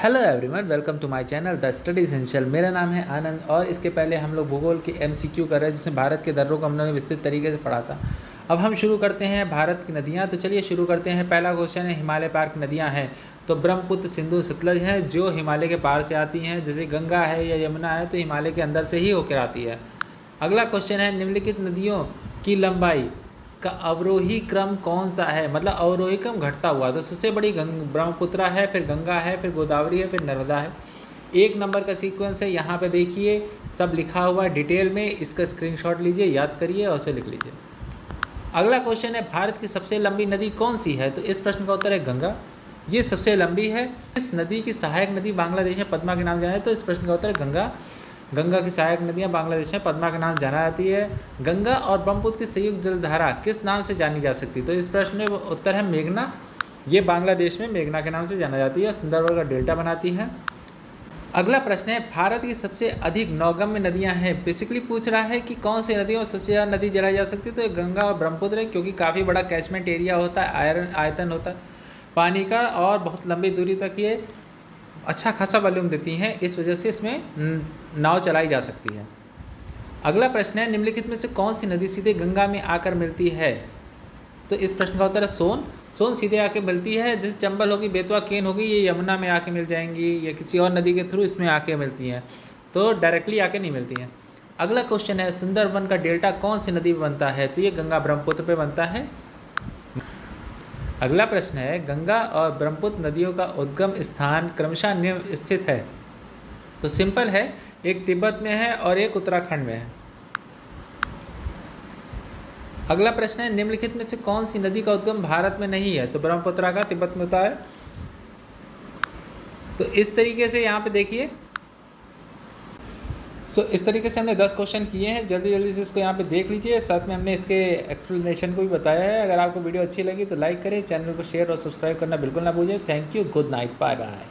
Hello everyone, welcome to my channel the study essential. मेरा नाम है आनंद और इसके पहले हम लोग भूगोल की एमसीक्यू कर रहे हैं जिसमें भारत के दर्रों को हम लोगों ने विस्तृत तरीके से पढ़ा था। अब हम शुरू करते हैं भारत की नदियाँ। तो चलिए शुरू करते हैं। पहला क्वेश्चन है हिमालय पार की नदियाँ हैं। तो ब्रह्मपुत्र, सिंधु, सतलज हैं जो हिमालय के पार से आती हैं। जैसे गंगा है या यमुना है तो हिमालय के अंदर से ही होकर आती है। अगला क्वेश्चन है निम्नलिखित नदियों की लंबाई का अवरोही क्रम कौन सा है, मतलब अवरोही क्रम घटता हुआ। तो सबसे बड़ी ब्रह्मपुत्र है, फिर गंगा है, फिर गोदावरी है, फिर नर्मदा है। 1 नंबर का सीक्वेंस है, यहाँ पे देखिए सब लिखा हुआ है डिटेल में। इसका स्क्रीनशॉट लीजिए, याद करिए और उसे लिख लीजिए। अगला क्वेश्चन है भारत की सबसे लंबी नदी कौन सी है। तो इस प्रश्न का उत्तर है गंगा, ये सबसे लंबी है। इस नदी की सहायक नदी बांग्लादेश में पद्मा के नाम जाना है। तो इस प्रश्न का उत्तर है गंगा। गंगा की सहायक नदियाँ बांग्लादेश में पद्मा के नाम जाना जाती है। गंगा और ब्रह्मपुत्र की संयुक्त जलधारा किस नाम से जानी जा सकती है। तो इस प्रश्न में उत्तर है मेघना, ये बांग्लादेश में मेघना के नाम से जाना जाती है, सुंदरबन का डेल्टा बनाती है। अगला प्रश्न है भारत की सबसे अधिक नौगम्य नदियां हैं। बेसिकली पूछ रहा है कि कौन सी नदियों में सबसे ज़्यादा नदी जलाई जा सकती है। तो गंगा और ब्रह्मपुत्र है, क्योंकि काफ़ी बड़ा कैचमेंट एरिया होता है, आयतन होता है पानी का, और बहुत लंबी दूरी तक ये अच्छा खासा वॉल्यूम देती हैं। इस वजह से इसमें नाव चलाई जा सकती है। अगला प्रश्न है निम्नलिखित में से कौन सी नदी सीधे गंगा में आकर मिलती है। तो इस प्रश्न का उत्तर है सोन। सोन सीधे आके मिलती है। जैसे चंबल होगी, बेतवा, केन होगी, ये यमुना में आके मिल जाएंगी या किसी और नदी के थ्रू इसमें आके मिलती हैं, तो डायरेक्टली आके नहीं मिलती हैं। अगला क्वेश्चन है सुंदरबन का डेल्टा कौन सी नदी में बनता है। तो ये गंगा ब्रह्मपुत्र पे बनता है। अगला प्रश्न है गंगा और ब्रह्मपुत्र नदियों का उद्गम स्थान क्रमशः निम्न स्थित है। तो सिंपल है, एक तिब्बत में है और एक उत्तराखंड में है। अगला प्रश्न है निम्नलिखित में से कौन सी नदी का उद्गम भारत में नहीं है। तो ब्रह्मपुत्र का तिब्बत में होता है। तो इस तरीके से यहाँ पे देखिए, इस तरीके से हमने 10 क्वेश्चन किए हैं। जल्दी जल्दी से इसको यहाँ पे देख लीजिए। साथ में हमने इसके एक्सप्लेनेशन को भी बताया है। अगर आपको वीडियो अच्छी लगी तो लाइक करें, चैनल को शेयर और सब्सक्राइब करना बिल्कुल ना भूलिए। Thank you, good night, bye bye.